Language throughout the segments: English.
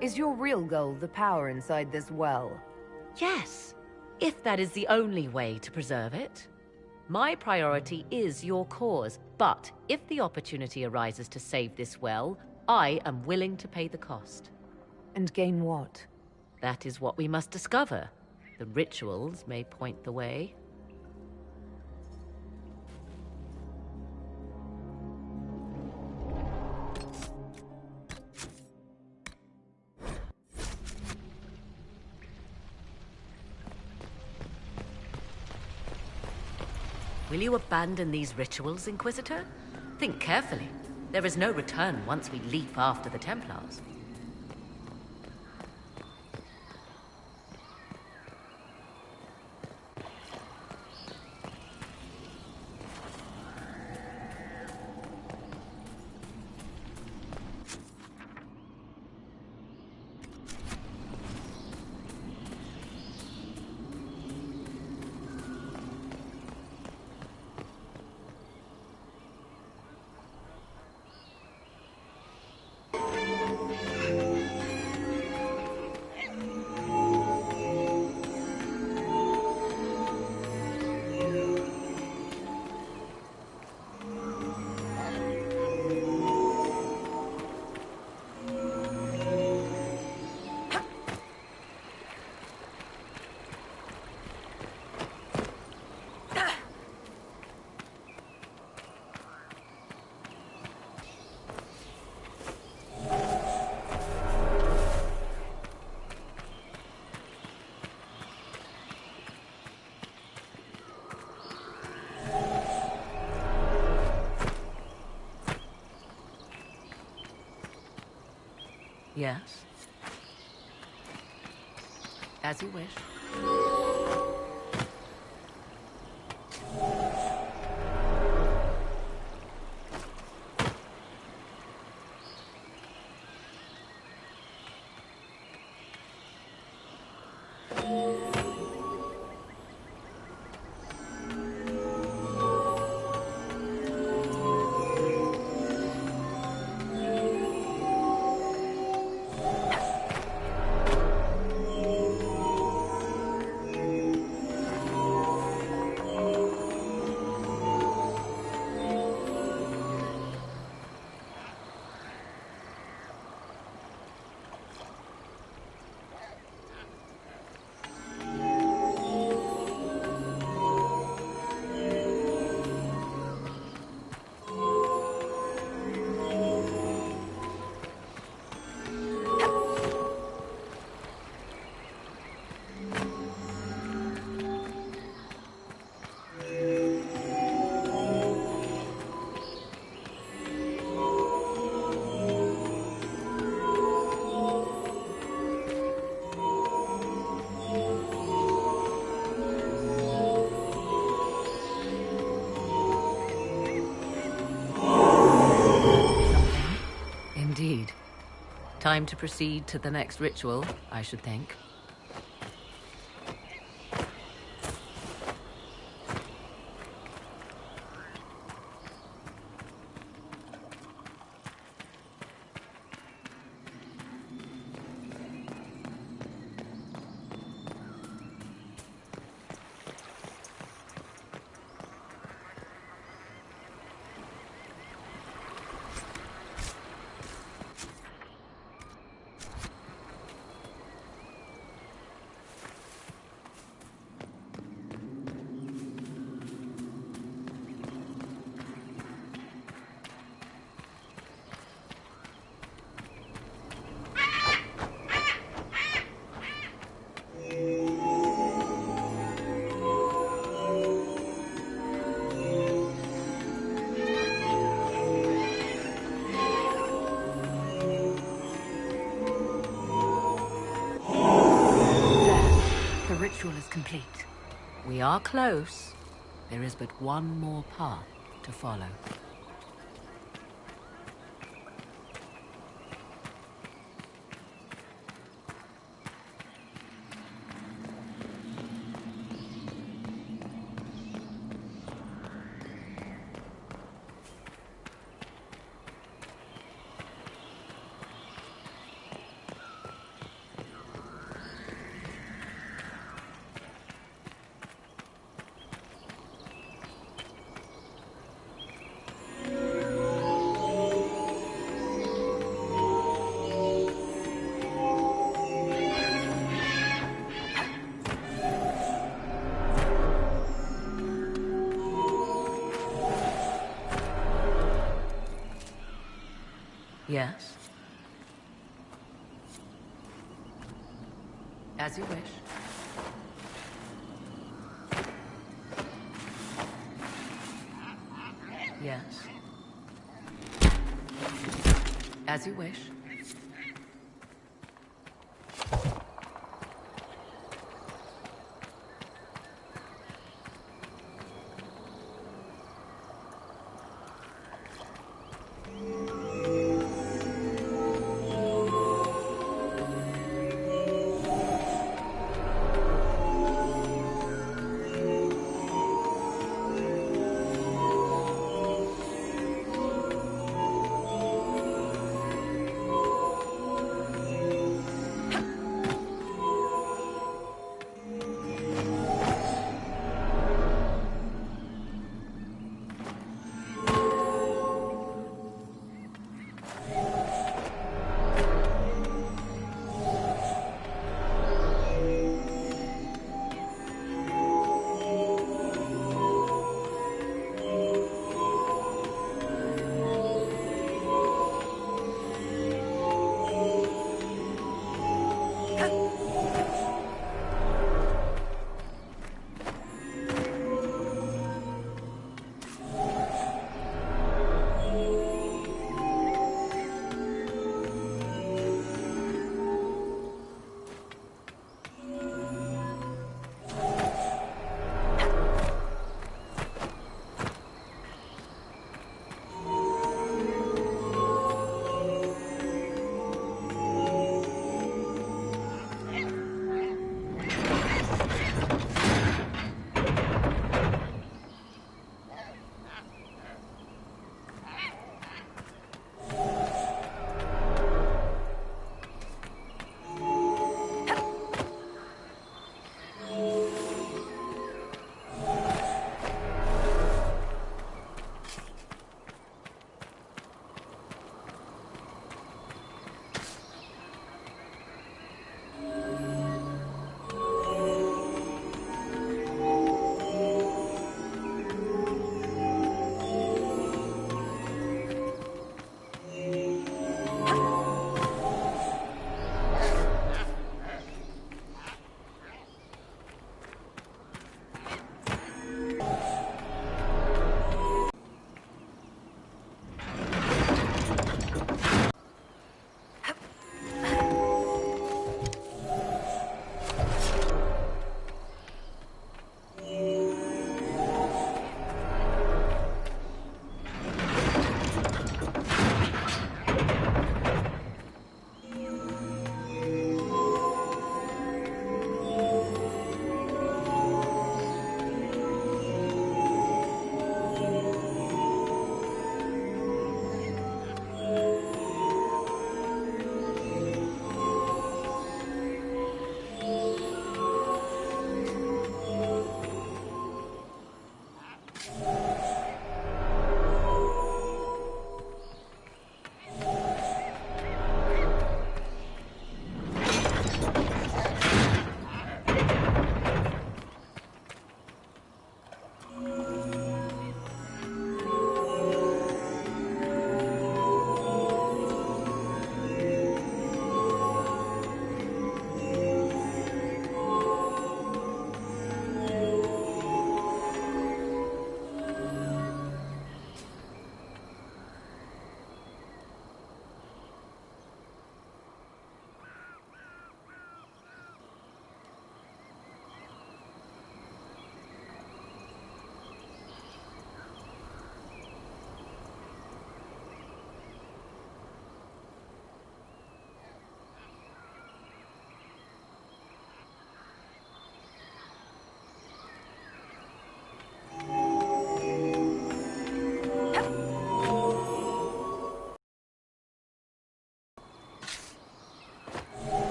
Is your real goal the power inside this well? Yes, if that is the only way to preserve it. My priority is your cause, but if the opportunity arises to save this well, I am willing to pay the cost. And gain what? That is what we must discover. The rituals may point the way. Will you abandon these rituals, Inquisitor? Think carefully. There is no return once we leap after the Templars. Yes. As you wish. Indeed. Time to proceed to the next ritual, I should think. Ritual is complete. We are close. There is but one more path to follow. Yes? As you wish. Yes. As you wish.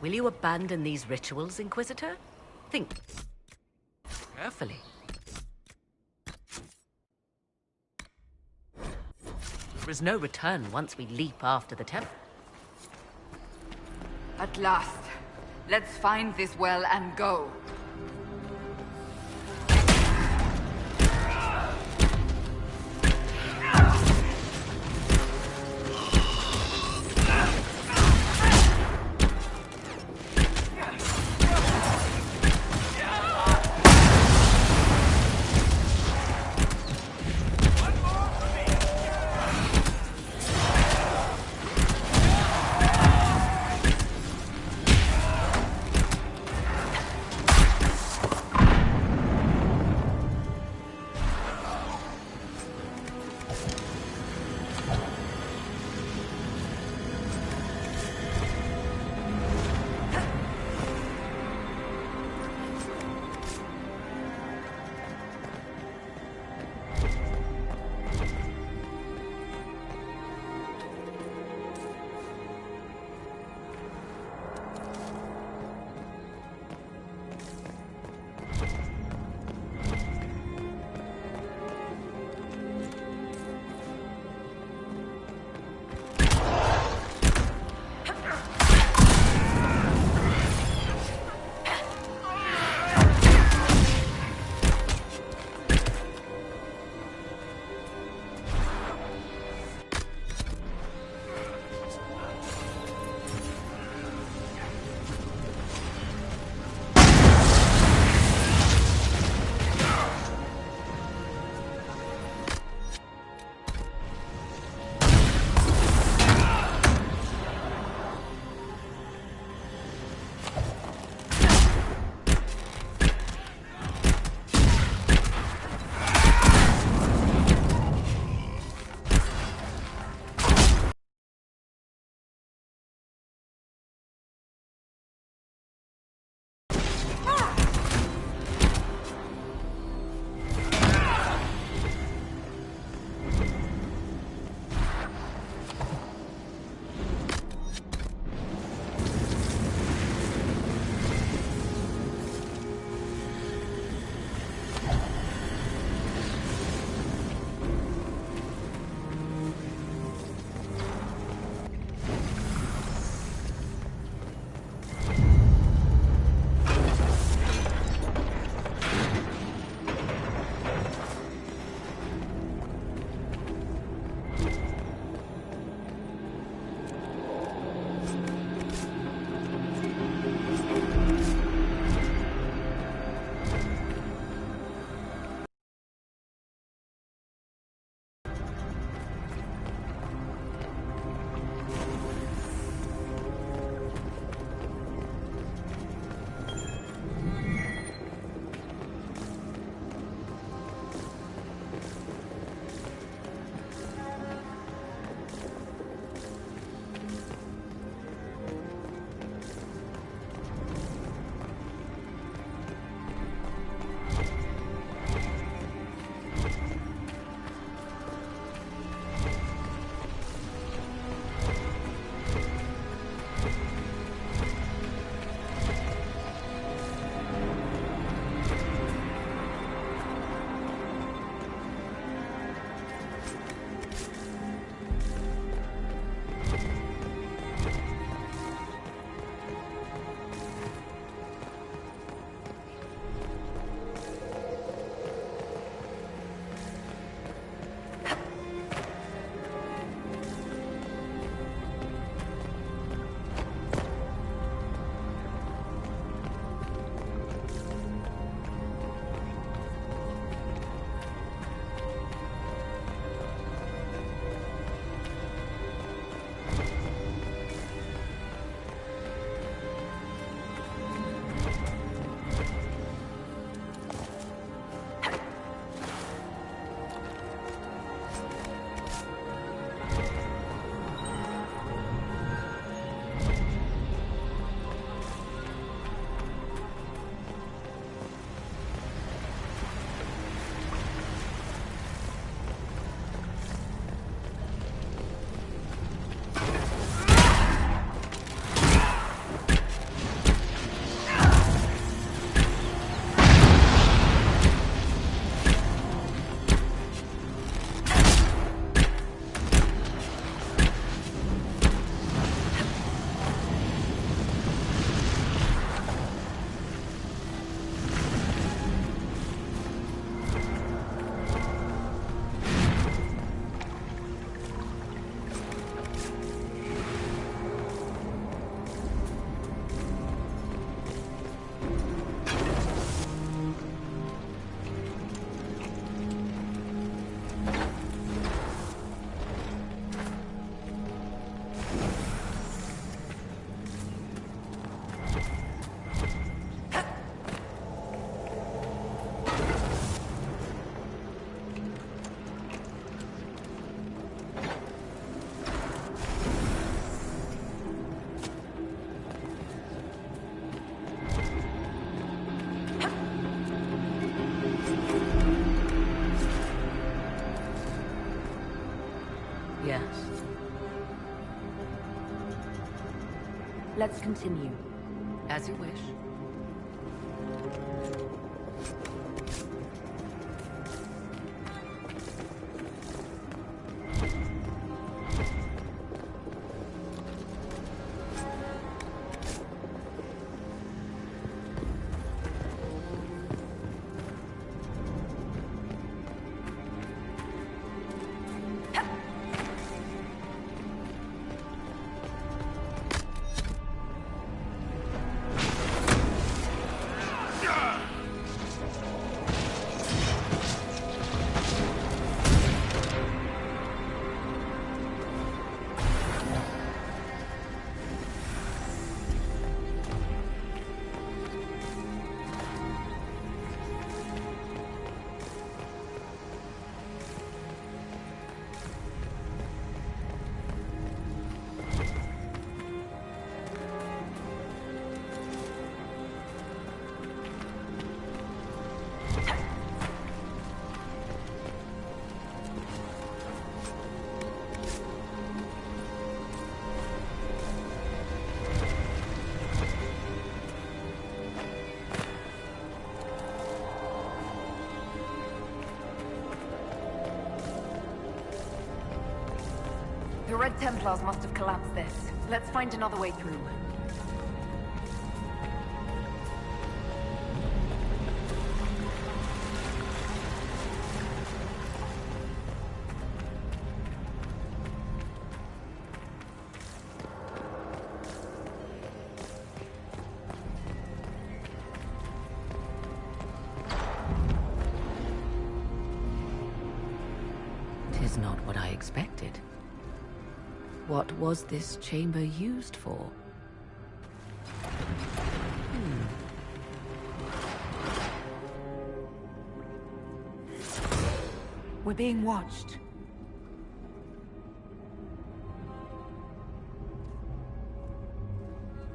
Will you abandon these rituals, Inquisitor? Think carefully. There is no return once we leap after the temple. At last. Let's find this well and go. Let's continue. As you wish. The Red Templars must have collapsed this. Let's find another way through. Tis not what I expected. What was this chamber used for? We're being watched.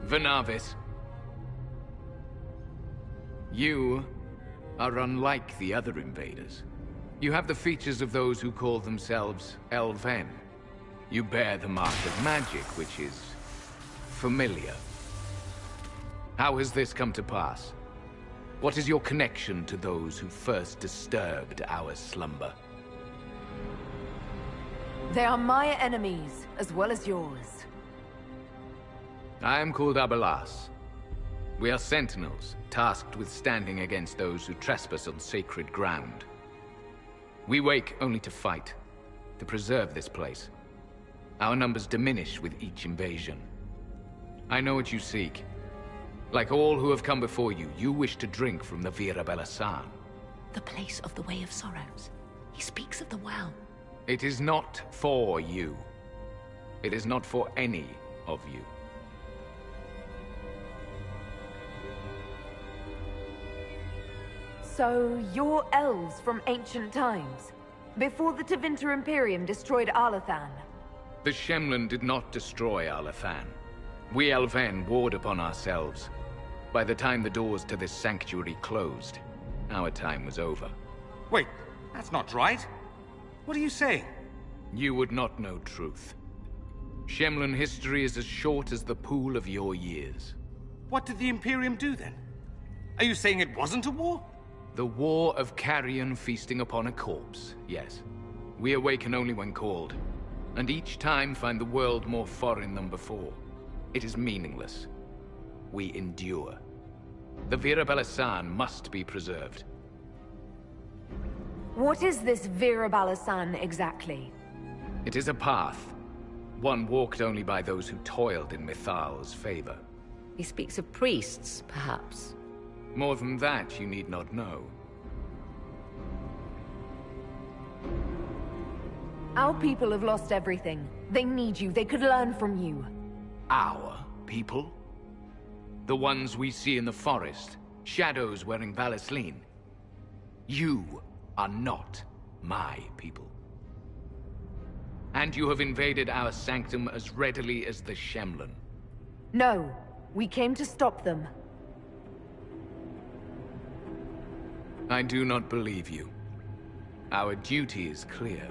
Venavis. You are unlike the other invaders. You have the features of those who call themselves Elven. You bear the mark of magic, which is familiar. How has this come to pass? What is your connection to those who first disturbed our slumber? They are my enemies, as well as yours. I am called Abelas. We are sentinels, tasked with standing against those who trespass on sacred ground. We wake only to fight, to preserve this place. Our numbers diminish with each invasion. I know what you seek. Like all who have come before you, you wish to drink from the Vira Belasan. The place of the Way of Sorrows. He speaks of the well. It is not for you. It is not for any of you. So, you're elves from ancient times, before the Tevinter Imperium destroyed Arlathan. The Shemlin did not destroy Arlathan. We Elven warred upon ourselves. By the time the doors to this sanctuary closed, our time was over. Wait, that's not right. What are you saying? You would not know truth. Shemlin history is as short as the pool of your years. What did the Imperium do then? Are you saying it wasn't a war? The war of carrion feasting upon a corpse, yes. We awaken only when called, and each time find the world more foreign than before. It is meaningless. We endure. The Vira Belasan must be preserved. What is this Vira Belasan exactly? It is a path, one walked only by those who toiled in Mithal's favor. He speaks of priests, perhaps. More than that, you need not know. Our people have lost everything. They need you. They could learn from you. Our people? The ones we see in the forest, shadows wearing Valisleen. You are not my people. And you have invaded our sanctum as readily as the Shemlin. No, we came to stop them. I do not believe you. Our duty is clear.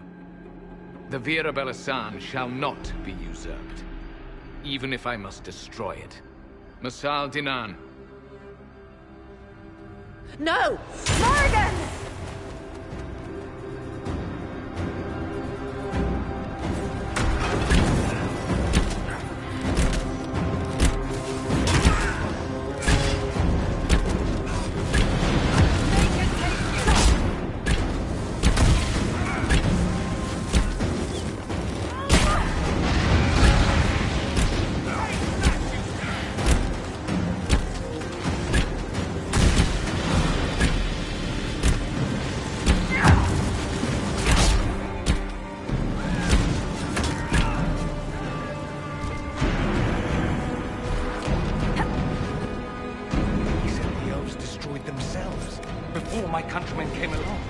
The Vira Belasan shall not be usurped, even if I must destroy it. Masal Dinan. No! Morrigan! He said the elves destroyed themselves before my countrymen came along.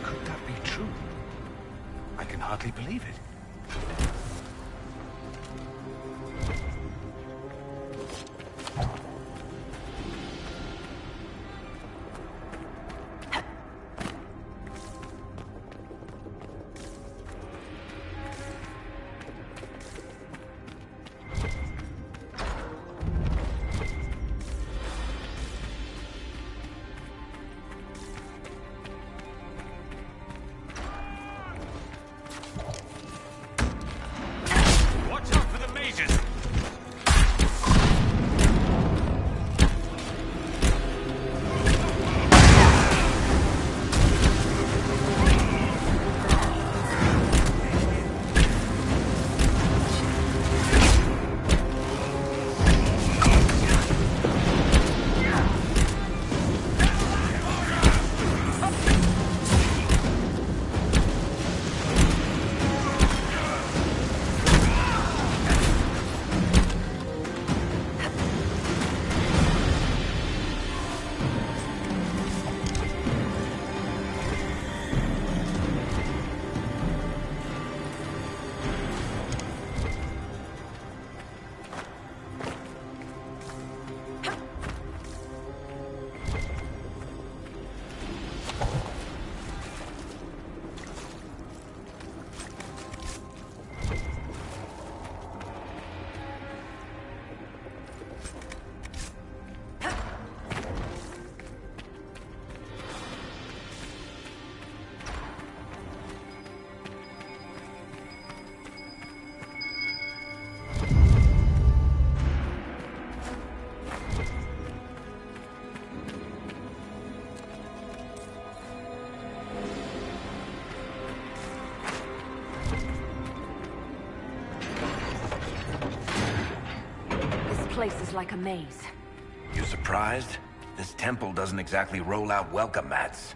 Could that be true? I can hardly believe it. Watch out for the mages! This place is like a maze. You surprised? This temple doesn't exactly roll out welcome mats.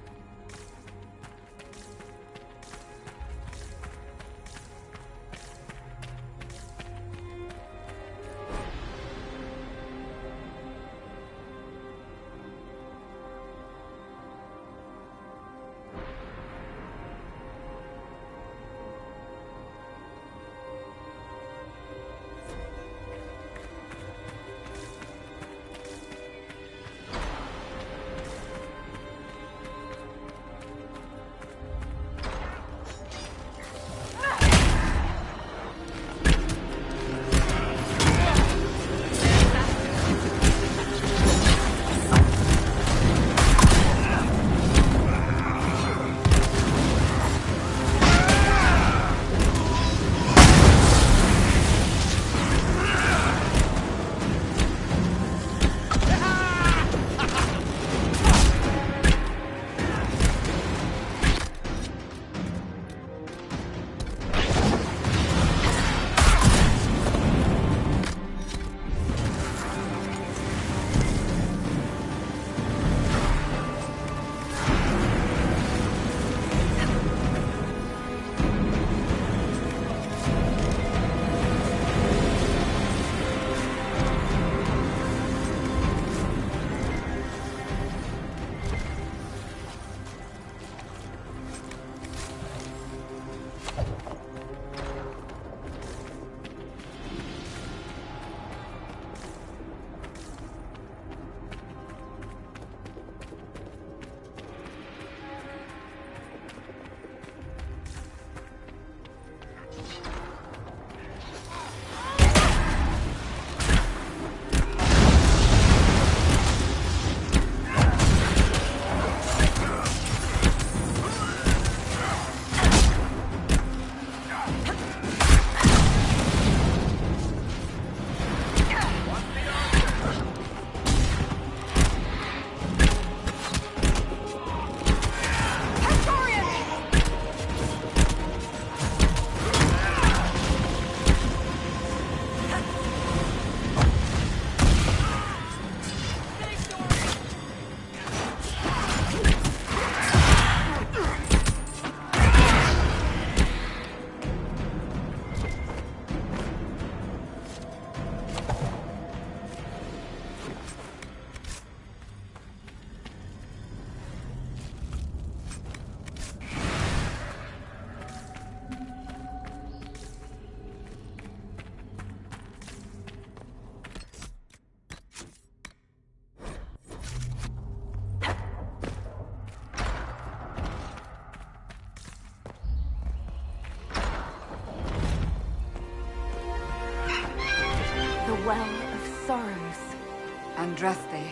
Andraste,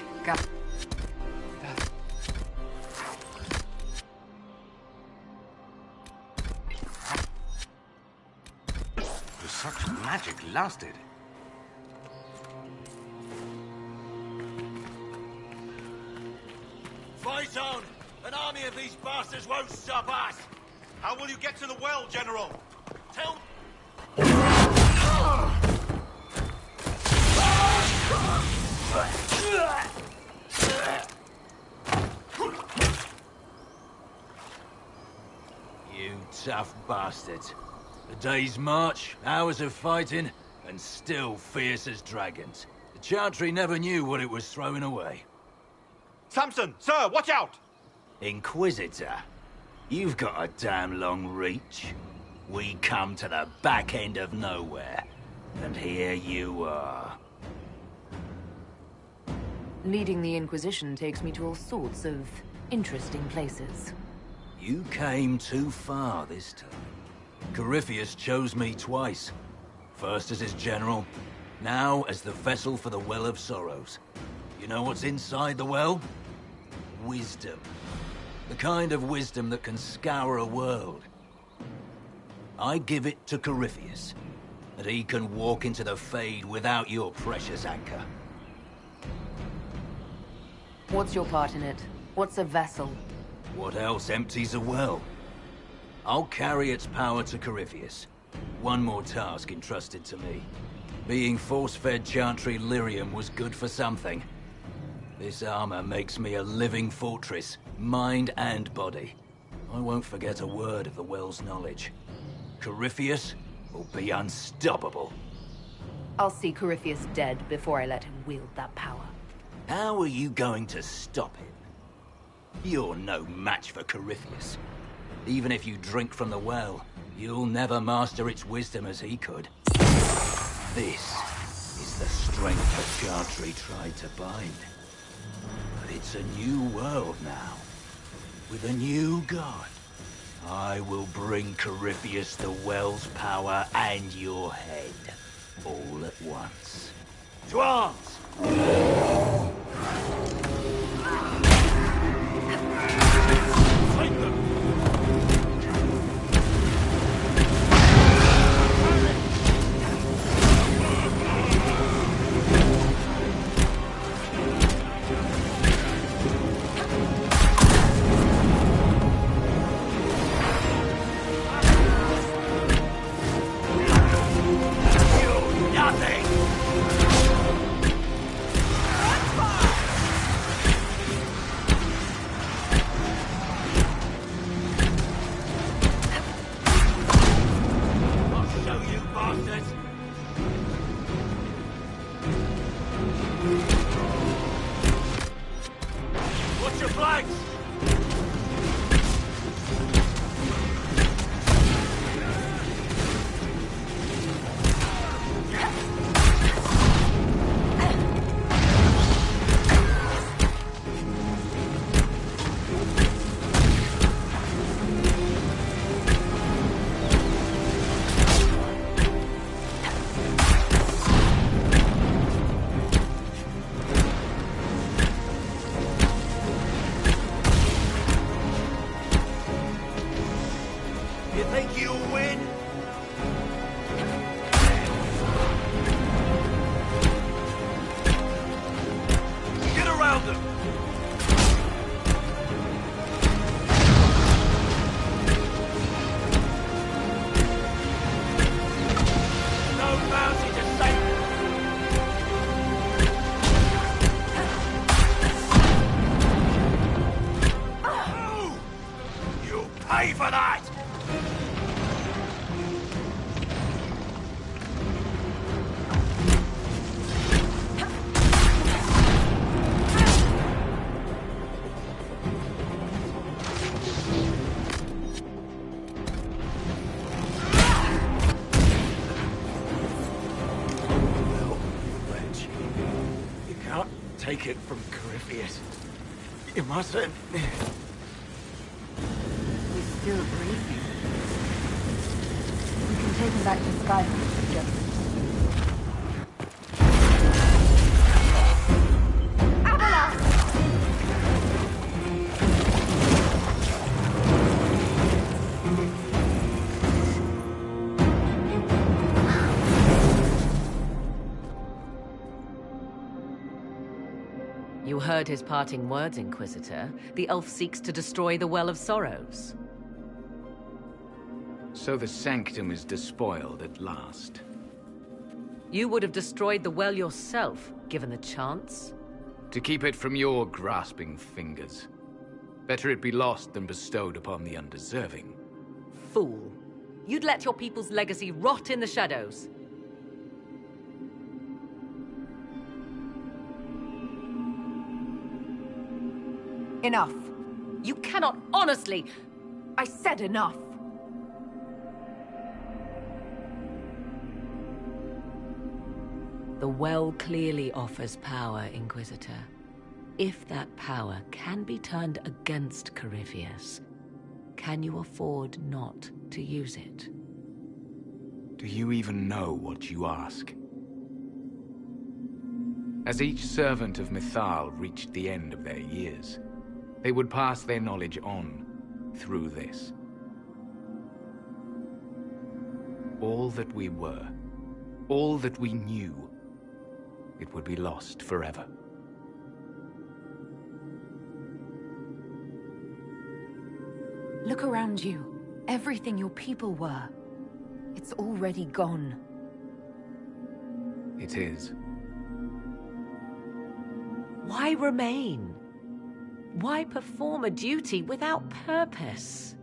Such magic lasted. Fight on! An army of these bastards won't stop us! How will you get to the well, General? Tell me. You tough bastards. A day's march, hours of fighting, and still fierce as dragons. The Chantry never knew what it was throwing away. Samson, sir, watch out! Inquisitor, you've got a damn long reach. We come to the back end of nowhere, and here you are. Leading the Inquisition takes me to all sorts of interesting places. You came too far this time. Corypheus chose me twice. First as his general, now as the vessel for the Well of Sorrows. You know what's inside the well? Wisdom. The kind of wisdom that can scour a world. I give it to Corypheus, that he can walk into the Fade without your precious anchor. What's your part in it? What's a vessel? What else empties a well? I'll carry its power to Corypheus. One more task entrusted to me. Being force-fed Chantry lyrium was good for something. This armor makes me a living fortress, mind and body. I won't forget a word of the well's knowledge. Corypheus will be unstoppable. I'll see Corypheus dead before I let him wield that power. How are you going to stop him? You're no match for Corypheus. Even if you drink from the well, you'll never master its wisdom as he could. This is the strength that Chantry tried to bind. But it's a new world now, with a new god. I will bring Corypheus the well's power and your head, all at once. To arms! Fight them! Take it from Corypheus. You mustn't. He's still breathing. We can take him back to Skyfall together. heard his parting words, Inquisitor. The elf seeks to destroy the Well of Sorrows. So the Sanctum is despoiled at last. You would have destroyed the well yourself, given the chance. To keep it from your grasping fingers. Better it be lost than bestowed upon the undeserving. Fool. You'd let your people's legacy rot in the shadows. Enough. You cannot honestly... I said enough. The well clearly offers power, Inquisitor. If that power can be turned against Corypheus, can you afford not to use it? Do you even know what you ask? As each servant of Mythal reached the end of their years, they would pass their knowledge on through this. All that we were, all that we knew, it would be lost forever. Look around you. Everything your people were. It's already gone. It is. Why remain? Why perform a duty without purpose?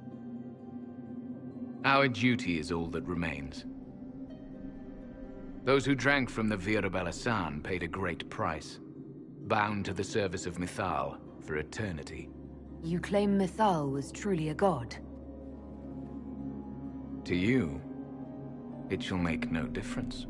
Our duty is all that remains. Those who drank from the Vira Balasan paid a great price, bound to the service of Mythal for eternity. You claim Mythal was truly a god? To you, it shall make no difference.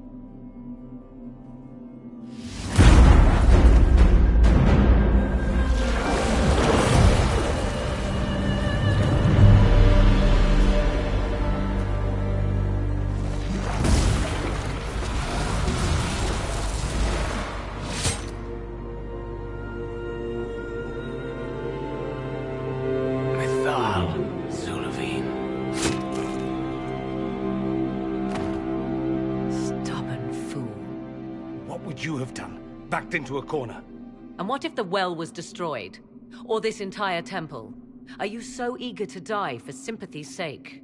Backed into a corner. And what if the well was destroyed? Or this entire temple? Are you so eager to die for sympathy's sake?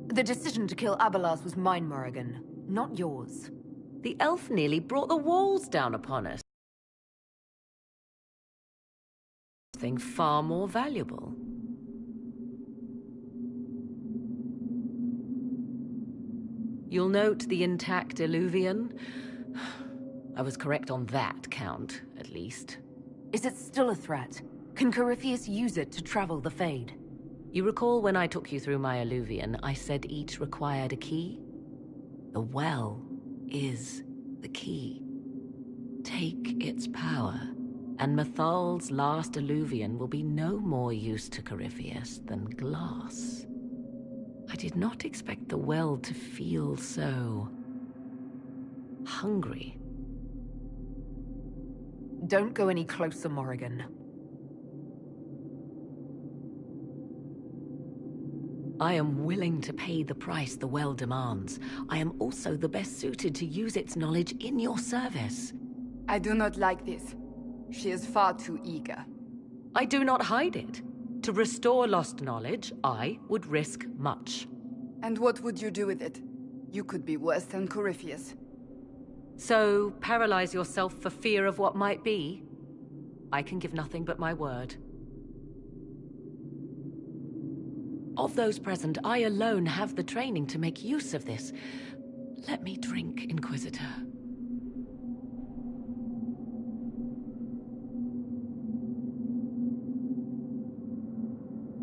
The decision to kill Abelas was mine, Morrigan, not yours. The elf nearly brought the walls down upon us. Something far more valuable. You'll note the intact Illuvian. I was correct on that count, at least. Is it still a threat? Can Corypheus use it to travel the Fade? You recall when I took you through my Illuvian, I said each required a key? The well is the key. Take its power, and Mythal's last Illuvian will be no more use to Corypheus than glass. I did not expect the well to feel so... hungry. Don't go any closer, Morrigan. I am willing to pay the price the well demands. I am also the best suited to use its knowledge in your service. I do not like this. She is far too eager. I do not hide it. To restore lost knowledge, I would risk much. And what would you do with it? You could be worse than Corypheus. So, paralyze yourself for fear of what might be? I can give nothing but my word. Of those present, I alone have the training to make use of this. Let me drink, Inquisitor.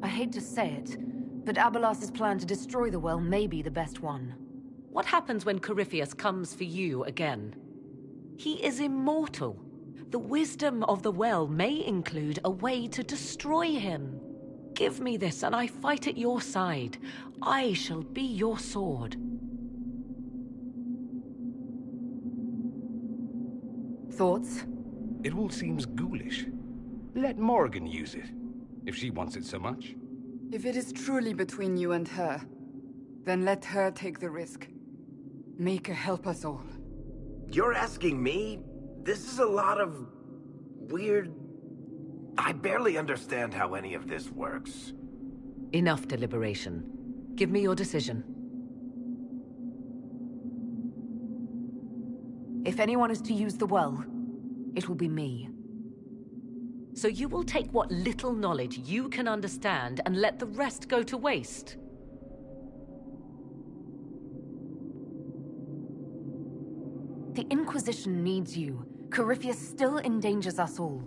I hate to say it, but Abelas's plan to destroy the well may be the best one. What happens when Corypheus comes for you again? He is immortal. The wisdom of the well may include a way to destroy him. Give me this and I fight at your side. I shall be your sword. Thoughts? It all seems ghoulish. Let Morrigan use it, if she wants it so much. If it is truly between you and her, then let her take the risk. Mika, help us all. You're asking me? This is a lot of... weird... I barely understand how any of this works. Enough deliberation. Give me your decision. If anyone is to use the well, it will be me. So you will take what little knowledge you can understand and let the rest go to waste? The Inquisition needs you. Corypheus still endangers us all.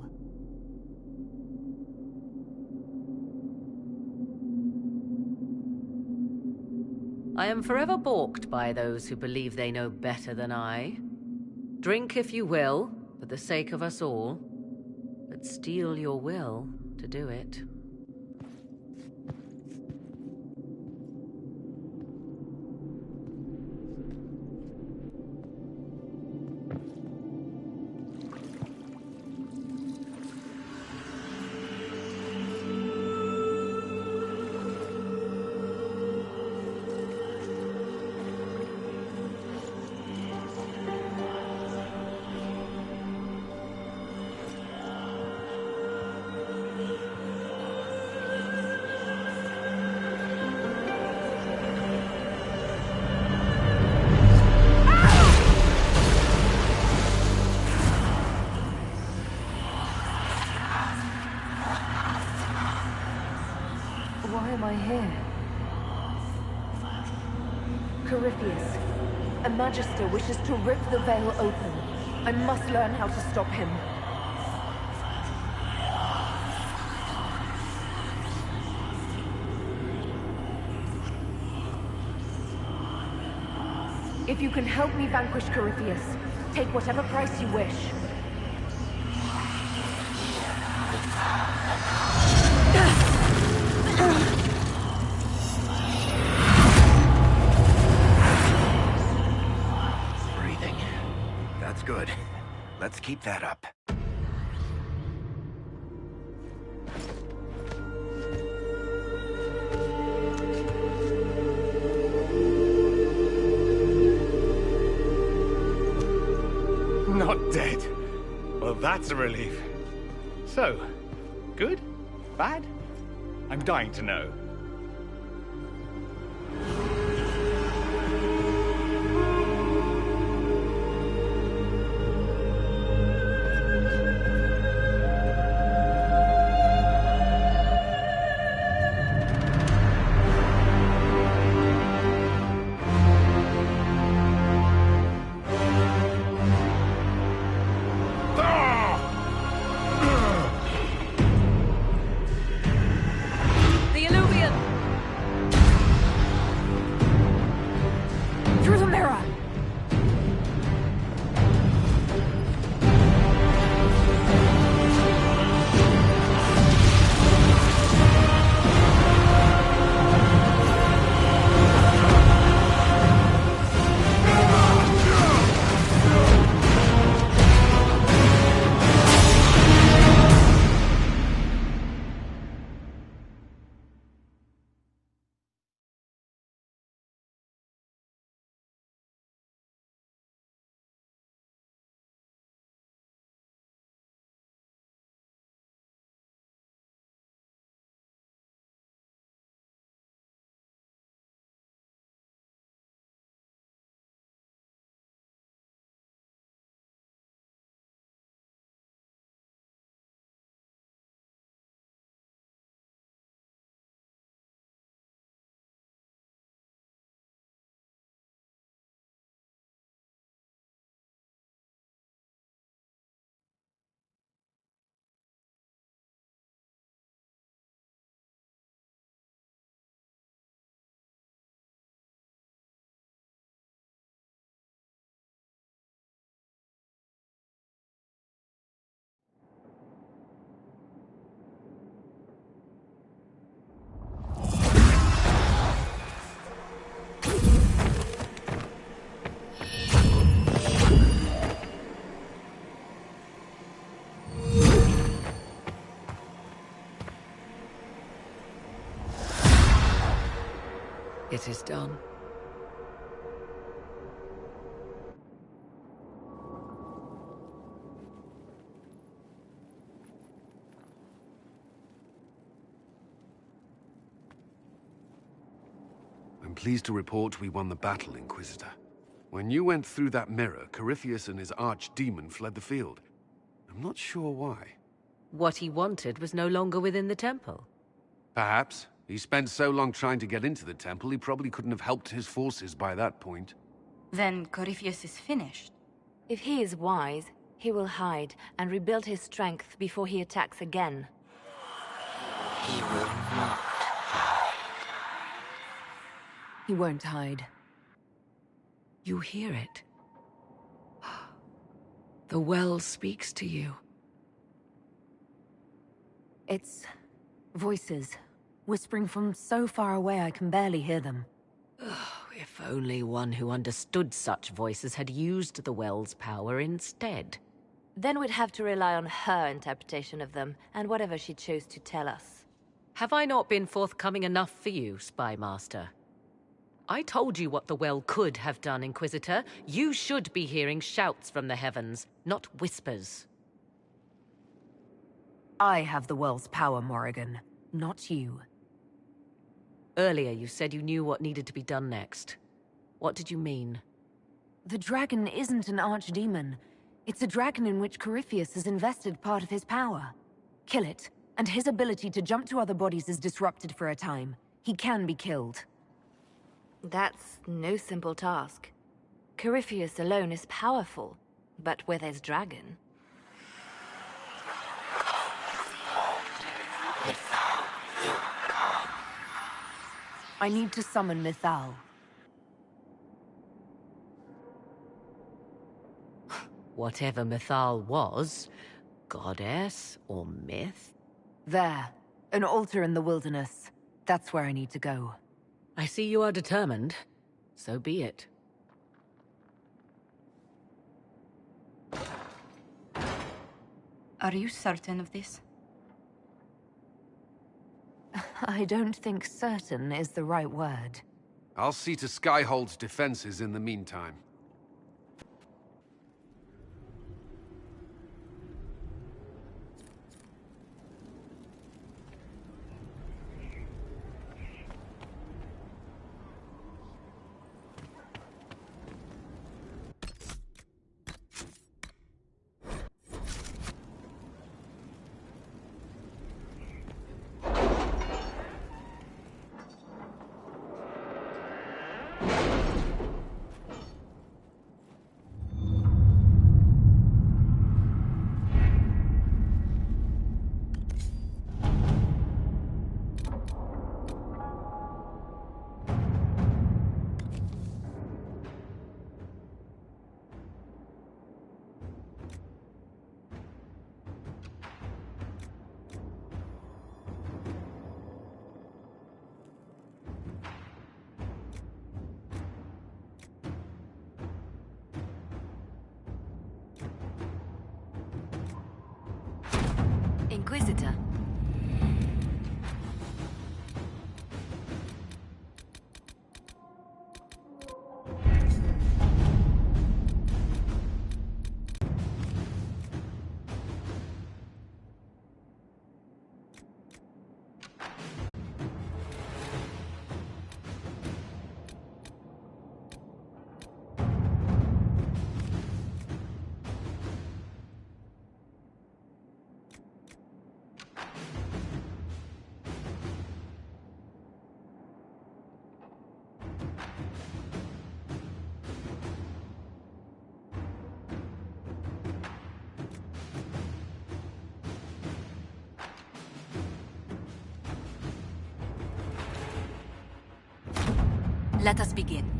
I am forever balked by those who believe they know better than I. Drink if you will, for the sake of us all, but steel your will to do it. Why am I here? Corypheus, a Magister wishes to rip the veil open. I must learn how to stop him. If you can help me vanquish Corypheus, take whatever price you wish. Breathing. That's good. Let's keep that up. Not dead. Well, that's a relief. So, good? Bad? I'm dying to know. The Illuvian! Through the mirror! It is done. pleased to report we won the battle, Inquisitor. When you went through that mirror, Corypheus and his archdemon fled the field. I'm not sure why. What he wanted was no longer within the temple. Perhaps. He spent so long trying to get into the temple, he probably couldn't have helped his forces by that point. Then Corypheus is finished. If he is wise, he will hide and rebuild his strength before he attacks again. He will not. He won't hide. You hear it. The well speaks to you. It's voices, whispering from so far away I can barely hear them. If only one who understood such voices had used the well's power instead. Then we'd have to rely on her interpretation of them, and whatever she chose to tell us. Have I not been forthcoming enough for you, Spy Master? I told you what the well could have done, Inquisitor. You should be hearing shouts from the heavens, not whispers. I have the well's power, Morrigan, not you. Earlier you said you knew what needed to be done next. What did you mean? The dragon isn't an archdemon. It's a dragon in which Corypheus has invested part of his power. Kill it, and his ability to jump to other bodies is disrupted for a time. He can be killed. That's no simple task. Corypheus alone is powerful, but with his dragon... I need to summon Mythal. Whatever Mythal was, goddess or myth? There, an altar in the wilderness. That's where I need to go. I see you are determined. So be it. Are you certain of this? I don't think certain is the right word. I'll see to Skyhold's defenses in the meantime. Inquisitor. Let us begin.